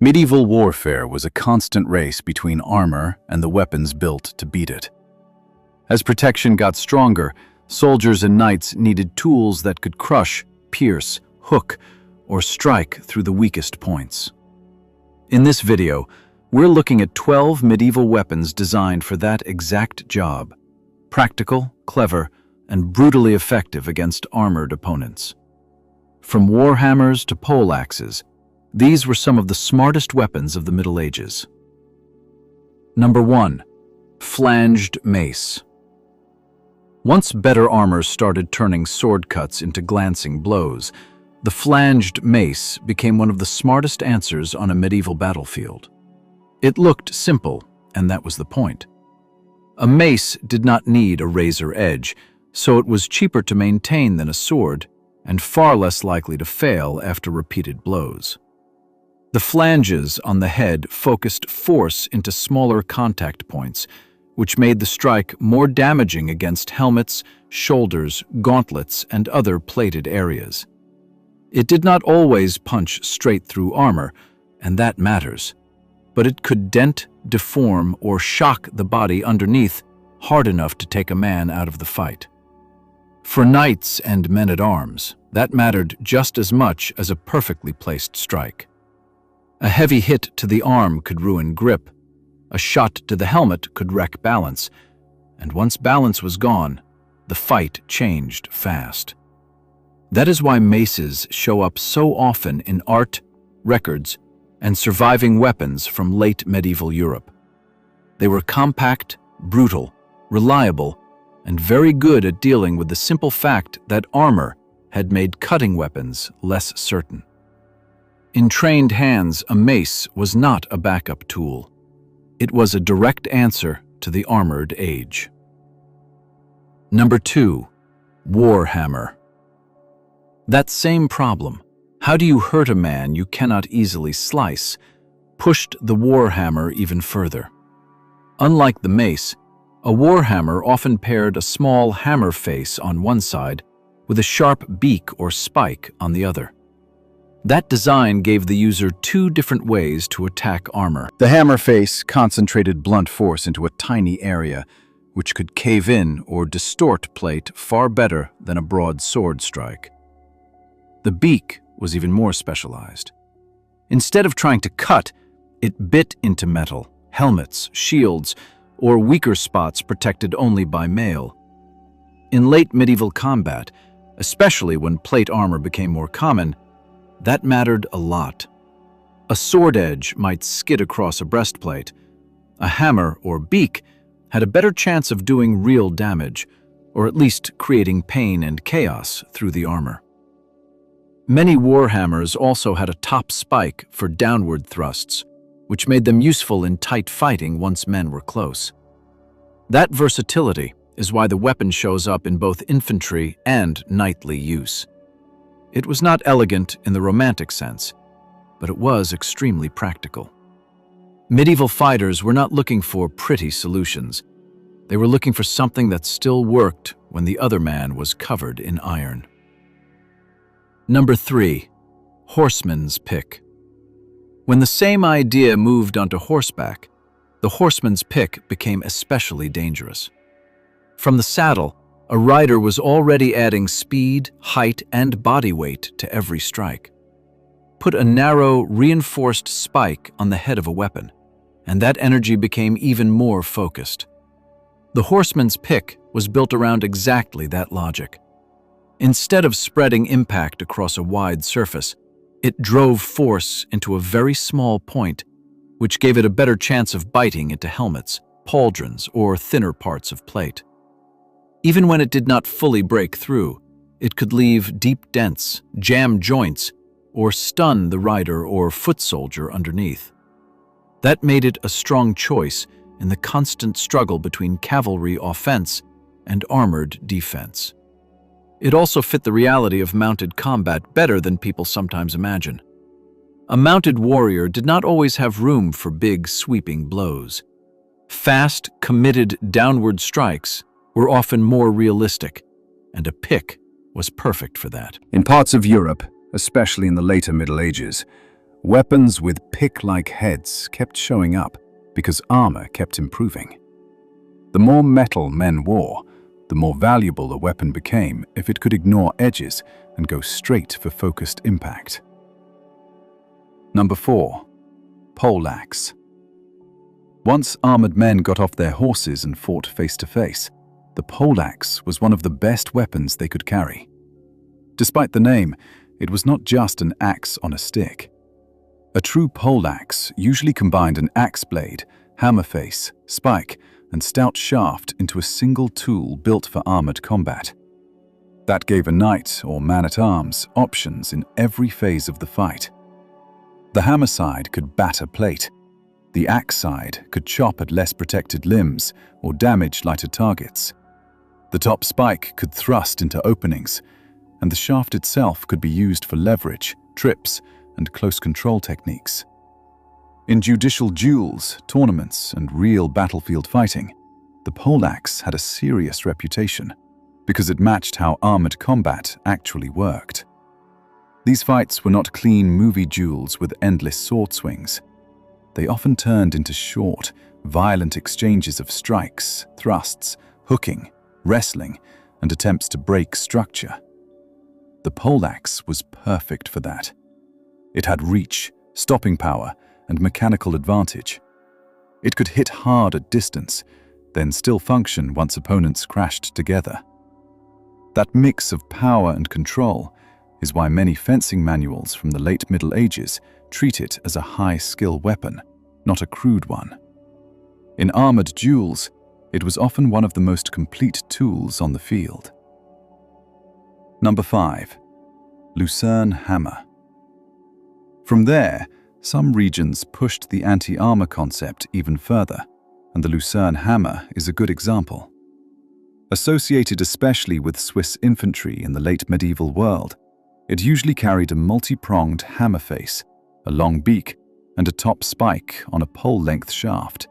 Medieval warfare was a constant race between armor and the weapons built to beat it. As protection got stronger, soldiers and knights needed tools that could crush, pierce, hook, or strike through the weakest points. In this video, we're looking at 12 medieval weapons designed for that exact job. Practical, clever, and brutally effective against armored opponents. From warhammers to poleaxes, these were some of the smartest weapons of the Middle Ages. Number 1. Flanged mace. Once better armor started turning sword cuts into glancing blows, the flanged mace became one of the smartest answers on a medieval battlefield. It looked simple, and that was the point. A mace did not need a razor edge, so it was cheaper to maintain than a sword, and far less likely to fail after repeated blows. The flanges on the head focused force into smaller contact points, which made the strike more damaging against helmets, shoulders, gauntlets, and other plated areas. It did not always punch straight through armor, and that matters, but it could dent, deform, or shock the body underneath hard enough to take a man out of the fight. For knights and men-at-arms, that mattered just as much as a perfectly placed strike. A heavy hit to the arm could ruin grip, a shot to the helmet could wreck balance, and once balance was gone, the fight changed fast. That is why maces show up so often in art, records, and surviving weapons from late medieval Europe. They were compact, brutal, reliable, and very good at dealing with the simple fact that armor had made cutting weapons less certain. In trained hands, a mace was not a backup tool. It was a direct answer to the armored age. Number 2. Warhammer. That same problem, how do you hurt a man you cannot easily slice, pushed the warhammer even further. Unlike the mace, a warhammer often paired a small hammer face on one side with a sharp beak or spike on the other. That design gave the user two different ways to attack armor. The hammer face concentrated blunt force into a tiny area, which could cave in or distort plate far better than a broad sword strike. The beak was even more specialized. Instead of trying to cut, it bit into metal, helmets, shields, or weaker spots protected only by mail. In late medieval combat, especially when plate armor became more common, that mattered a lot. A sword edge might skid across a breastplate. A hammer or beak had a better chance of doing real damage, or at least creating pain and chaos through the armor. Many warhammers also had a top spike for downward thrusts, which made them useful in tight fighting once men were close. That versatility is why the weapon shows up in both infantry and knightly use. It was not elegant in the romantic sense, but it was extremely practical. Medieval fighters were not looking for pretty solutions. They were looking for something that still worked when the other man was covered in iron. Number 3. Horseman's pick. When the same idea moved onto horseback, the horseman's pick became especially dangerous. From the saddle, a rider was already adding speed, height, and body weight to every strike. Put a narrow, reinforced spike on the head of a weapon, and that energy became even more focused. The horseman's pick was built around exactly that logic. Instead of spreading impact across a wide surface, it drove force into a very small point, which gave it a better chance of biting into helmets, pauldrons, or thinner parts of plate. Even when it did not fully break through, it could leave deep dents, jam joints, or stun the rider or foot soldier underneath. That made it a strong choice in the constant struggle between cavalry offense and armored defense. It also fit the reality of mounted combat better than people sometimes imagine. A mounted warrior did not always have room for big, sweeping blows. Fast, committed downward strikes were often more realistic, and a pick was perfect for that. In parts of Europe, especially in the later Middle Ages, Weapons with pick-like heads kept showing up because armor kept improving. The more metal men wore, the more valuable a weapon became if it could ignore edges and go straight for focused impact. Number 4. Poleaxe. Once armored men got off their horses and fought face to face, the poleaxe was one of the best weapons they could carry. Despite the name, it was not just an axe on a stick. A true poleaxe usually combined an axe blade, hammer face, spike, and stout shaft into a single tool built for armored combat. That gave a knight or man-at-arms options in every phase of the fight. The hammer side could batter plate. The axe side could chop at less protected limbs or damage lighter targets. The top spike could thrust into openings, and the shaft itself could be used for leverage, trips, and close control techniques. In judicial duels, tournaments, and real battlefield fighting, the poleaxe had a serious reputation because it matched how armored combat actually worked. These fights were not clean movie duels with endless sword swings. They often turned into short, violent exchanges of strikes, thrusts, hooking, wrestling, and attempts to break structure. The poleaxe was perfect for that. It had reach, stopping power, and mechanical advantage. It could hit hard at distance, then still function once opponents crashed together. That mix of power and control is why many fencing manuals from the late Middle Ages treat it as a high-skill weapon, not a crude one. In armored duels, it was often one of the most complete tools on the field. Number 5. Lucerne hammer. From there, some regions pushed the anti-armor concept even further, and the Lucerne hammer is a good example. Associated especially with Swiss infantry in the late medieval world, it usually carried a multi-pronged hammer face, a long beak, and a top spike on a pole-length shaft.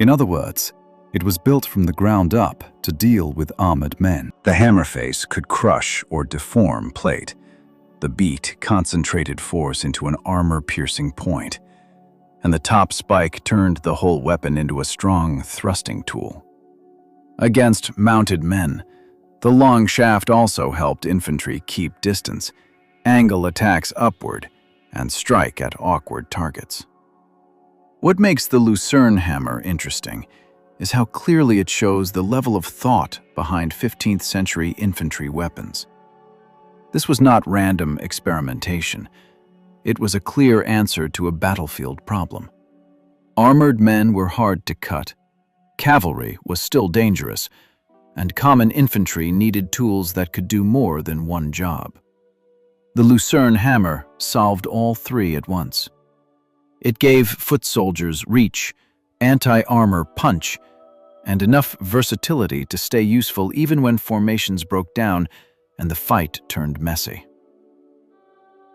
In other words, it was built from the ground up to deal with armored men. The hammer face could crush or deform plate. The beat concentrated force into an armor-piercing point, and the top spike turned the whole weapon into a strong thrusting tool. Against mounted men, the long shaft also helped infantry keep distance, angle attacks upward, and strike at awkward targets. What makes the Lucerne hammer interesting is how clearly it shows the level of thought behind 15th century infantry weapons. This was not random experimentation. It was a clear answer to a battlefield problem. Armored men were hard to cut, cavalry was still dangerous, and common infantry needed tools that could do more than one job. The Lucerne hammer solved all three at once. It gave foot soldiers reach, anti-armor punch, and enough versatility to stay useful even when formations broke down and the fight turned messy.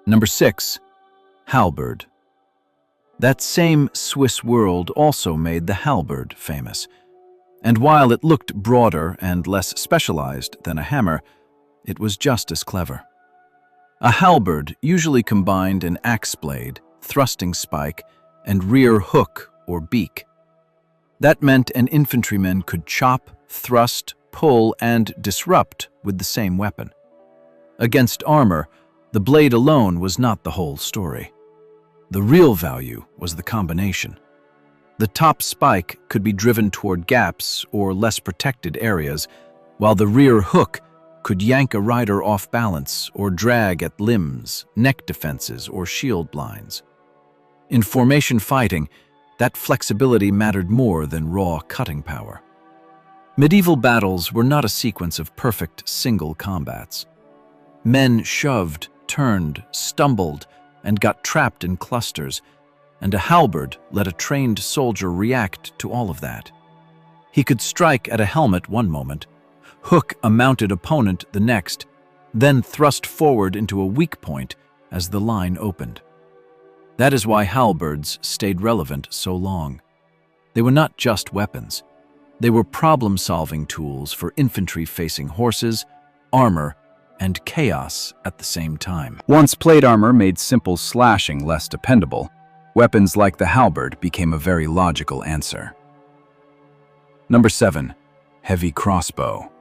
Number 6. Halberd. That same Swiss world also made the halberd famous, and while it looked broader and less specialized than a hammer, it was just as clever. A halberd usually combined an axe blade, thrusting spike, and rear hook or beak. That meant an infantryman could chop, thrust, pull, and disrupt with the same weapon. Against armor, the blade alone was not the whole story. The real value was the combination. The top spike could be driven toward gaps or less protected areas, while the rear hook could yank a rider off balance or drag at limbs, neck defenses, or shield lines. In formation fighting, that flexibility mattered more than raw cutting power. Medieval battles were not a sequence of perfect single combats. Men shoved, turned, stumbled, and got trapped in clusters, and a halberd let a trained soldier react to all of that. He could strike at a helmet one moment, hook a mounted opponent the next, then thrust forward into a weak point as the line opened. That is why halberds stayed relevant so long. They were not just weapons. They were problem-solving tools for infantry facing horses, armor, and chaos at the same time. Once plate armor made simple slashing less dependable, weapons like the halberd became a very logical answer. Number 7. Heavy crossbow.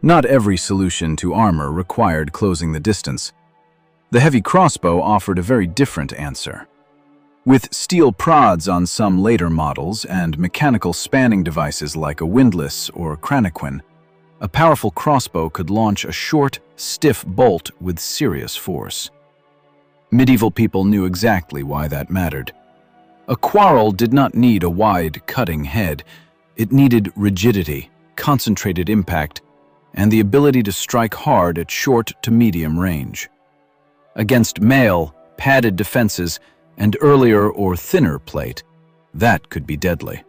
Not every solution to armor required closing the distance. The heavy crossbow offered a very different answer. With steel prods on some later models and mechanical spanning devices like a windlass or cranaquin, a powerful crossbow could launch a short, stiff bolt with serious force. Medieval people knew exactly why that mattered. A quarrel did not need a wide, cutting head. It needed rigidity, concentrated impact, and the ability to strike hard at short to medium range. Against mail, padded defenses, and earlier or thinner plate, that could be deadly.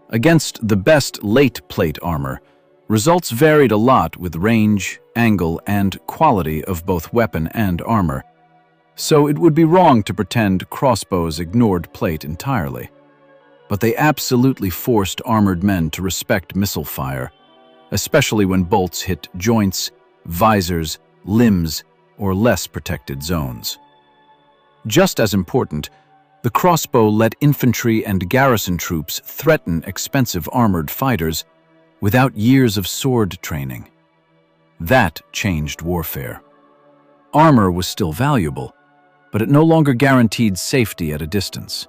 Against the best late plate armor, results varied a lot with range, angle, and quality of both weapon and armor, so it would be wrong to pretend crossbows ignored plate entirely. But they absolutely forced armored men to respect missile fire, especially when bolts hit joints, visors, limbs, or less protected zones. Just as important, the crossbow let infantry and garrison troops threaten expensive armored fighters without years of sword training. That changed warfare. Armor was still valuable, but it no longer guaranteed safety at a distance.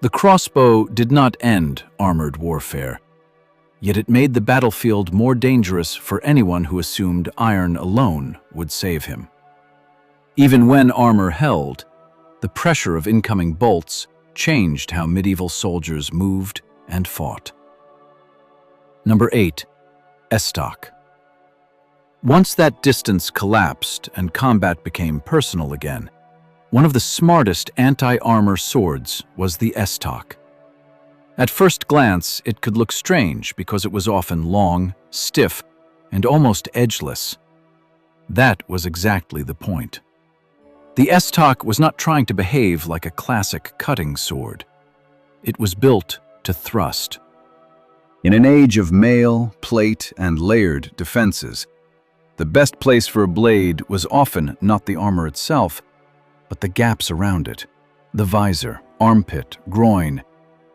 The crossbow did not end armored warfare, yet it made the battlefield more dangerous for anyone who assumed iron alone would save him. Even when armor held, the pressure of incoming bolts changed how medieval soldiers moved and fought. Number 8. Estoc. Once that distance collapsed and combat became personal again, one of the smartest anti-armor swords was the estoc. At first glance, it could look strange because it was often long, stiff, and almost edgeless. That was exactly the point. The estoc was not trying to behave like a classic cutting sword. It was built to thrust. In an age of mail, plate, and layered defenses, the best place for a blade was often not the armor itself, but the gaps around it, the visor, armpit, groin,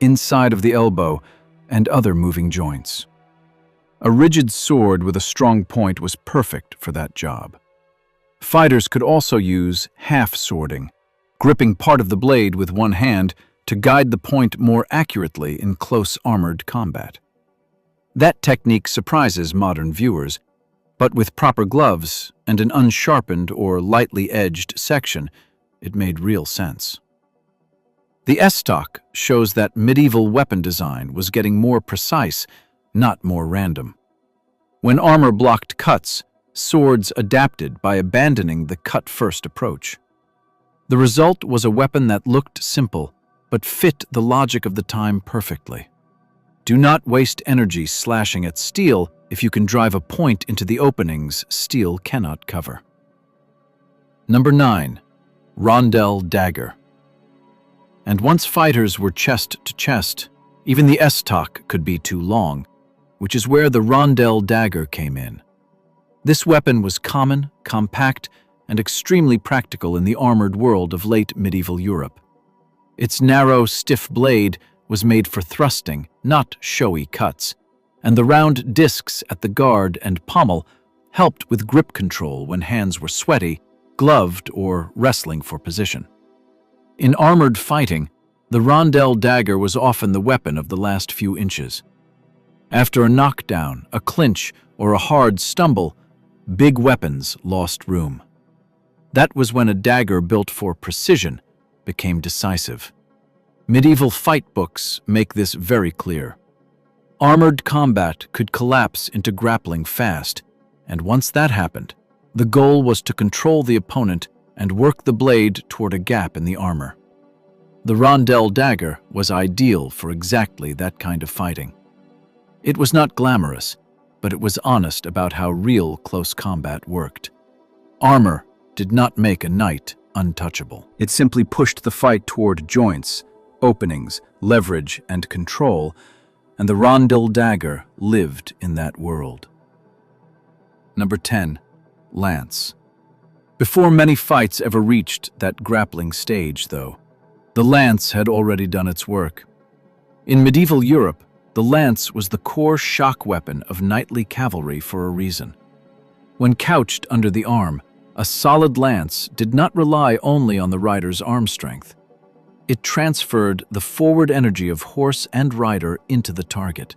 inside of the elbow, and other moving joints. A rigid sword with a strong point was perfect for that job. Fighters could also use half-swording, gripping part of the blade with one hand to guide the point more accurately in close armored combat. That technique surprises modern viewers, but with proper gloves and an unsharpened or lightly edged section, it made real sense. The estoc shows that medieval weapon design was getting more precise, not more random. When armor blocked cuts, swords adapted by abandoning the cut-first approach. The result was a weapon that looked simple, but fit the logic of the time perfectly. Do not waste energy slashing at steel if you can drive a point into the openings steel cannot cover. Number 9. Rondell dagger. And once fighters were chest to chest, even the estoc could be too long, which is where the rondell dagger came in. This weapon was common, compact, and extremely practical in the armored world of late medieval Europe. Its narrow, stiff blade was made for thrusting, not showy cuts, and the round discs at the guard and pommel helped with grip control when hands were sweaty, gloved, or wrestling for position. In armored fighting, the rondell dagger was often the weapon of the last few inches. After a knockdown, a clinch, or a hard stumble, big weapons lost room. That was when a dagger built for precision became decisive. Medieval fight books make this very clear. Armored combat could collapse into grappling fast, and once that happened, the goal was to control the opponent and work the blade toward a gap in the armor. The rondell dagger was ideal for exactly that kind of fighting. It was not glamorous, but it was honest about how real close combat worked. Armor did not make a knight untouchable. It simply pushed the fight toward joints, openings, leverage, and control, and the rondell dagger lived in that world. Number 10. lance. Before many fights ever reached that grappling stage, though, the lance had already done its work. In medieval Europe, the lance was the core shock weapon of knightly cavalry for a reason. When couched under the arm, a solid lance did not rely only on the rider's arm strength. It transferred the forward energy of horse and rider into the target.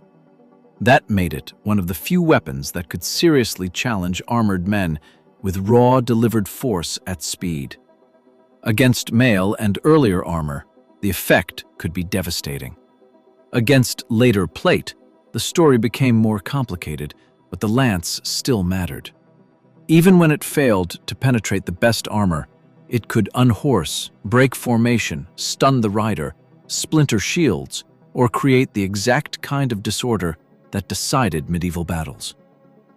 That made it one of the few weapons that could seriously challenge armored men with raw delivered force at speed. Against mail and earlier armor, the effect could be devastating. Against later plate, the story became more complicated, but the lance still mattered. Even when it failed to penetrate the best armor, it could unhorse, break formation, stun the rider, splinter shields, or create the exact kind of disorder that decided medieval battles.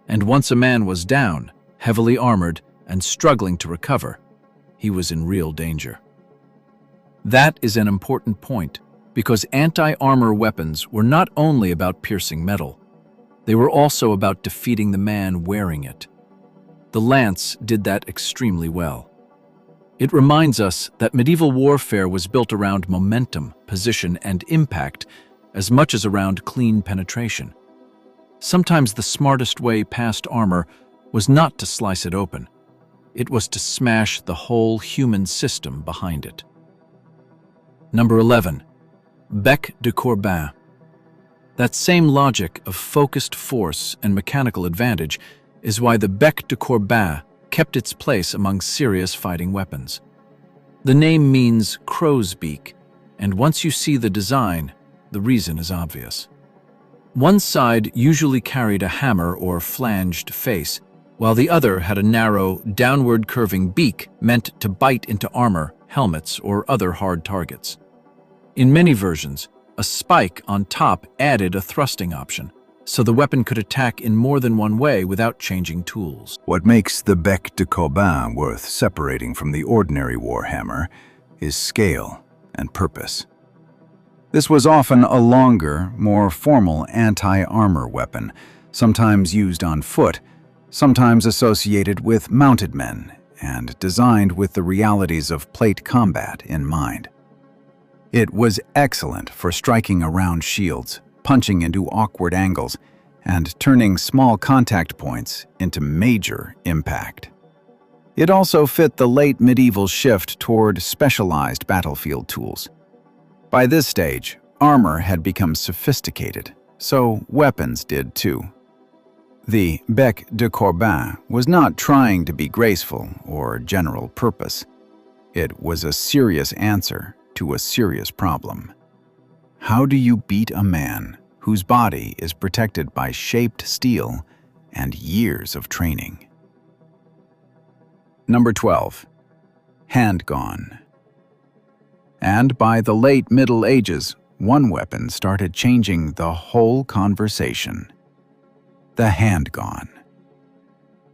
And once a man was down, heavily armored, and struggling to recover, he was in real danger. That is an important point, because anti-armor weapons were not only about piercing metal, they were also about defeating the man wearing it. The lance did that extremely well. It reminds us that medieval warfare was built around momentum, position, and impact as much as around clean penetration. Sometimes the smartest way past armor was not to slice it open. It was to smash the whole human system behind it. Number 11. Bec de Corbin. That same logic of focused force and mechanical advantage is why the bec de Corbin kept its place among serious fighting weapons. The name means crow's beak, and once you see the design, the reason is obvious. One side usually carried a hammer or flanged face, while the other had a narrow, downward curving beak meant to bite into armor, helmets, or other hard targets. In many versions, a spike on top added a thrusting option, so the weapon could attack in more than one way without changing tools. What makes the bec de Corbin worth separating from the ordinary warhammer is scale and purpose. This was often a longer, more formal anti-armor weapon, sometimes used on foot, sometimes associated with mounted men, and designed with the realities of plate combat in mind. It was excellent for striking around shields, punching into awkward angles, and turning small contact points into major impact. It also fit the late medieval shift toward specialized battlefield tools. By this stage, armor had become sophisticated, so weapons did too. The bec de Corbin was not trying to be graceful or general purpose. It was a serious answer to a serious problem. How do you beat a man whose body is protected by shaped steel and years of training? Number 12. Handgonne. And by the late Middle Ages, one weapon started changing the whole conversation: the handgonne.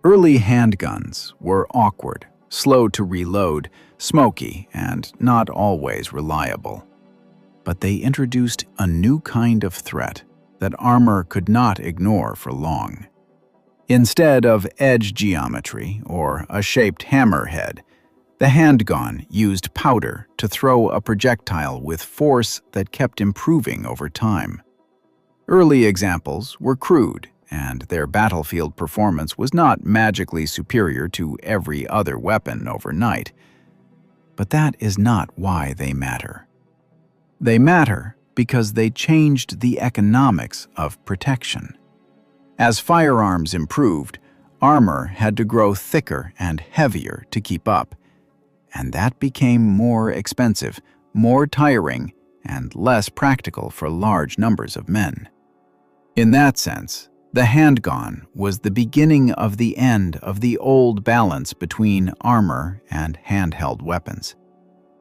Early handguns were awkward, slow to reload, smoky, and not always reliable. But they introduced a new kind of threat that armor could not ignore for long. Instead of edge geometry or a shaped hammerhead, the handgonne used powder to throw a projectile with force that kept improving over time. Early examples were crude, and their battlefield performance was not magically superior to every other weapon overnight. But that is not why they matter. They matter because they changed the economics of protection. As firearms improved, armor had to grow thicker and heavier to keep up, and that became more expensive, more tiring, and less practical for large numbers of men. In that sense, the handgonne was the beginning of the end of the old balance between armor and handheld weapons.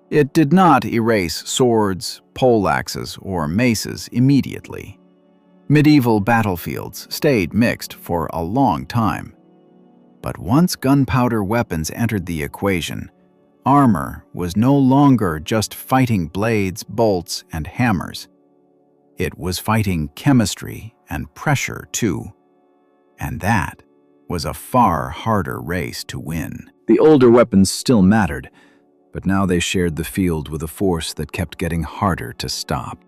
It did not erase swords, poleaxes, or maces immediately. Medieval battlefields stayed mixed for a long time. But once gunpowder weapons entered the equation, armor was no longer just fighting blades, bolts, and hammers. It was fighting chemistry and pressure too. And that was a far harder race to win. The older weapons still mattered, but now they shared the field with a force that kept getting harder to stop.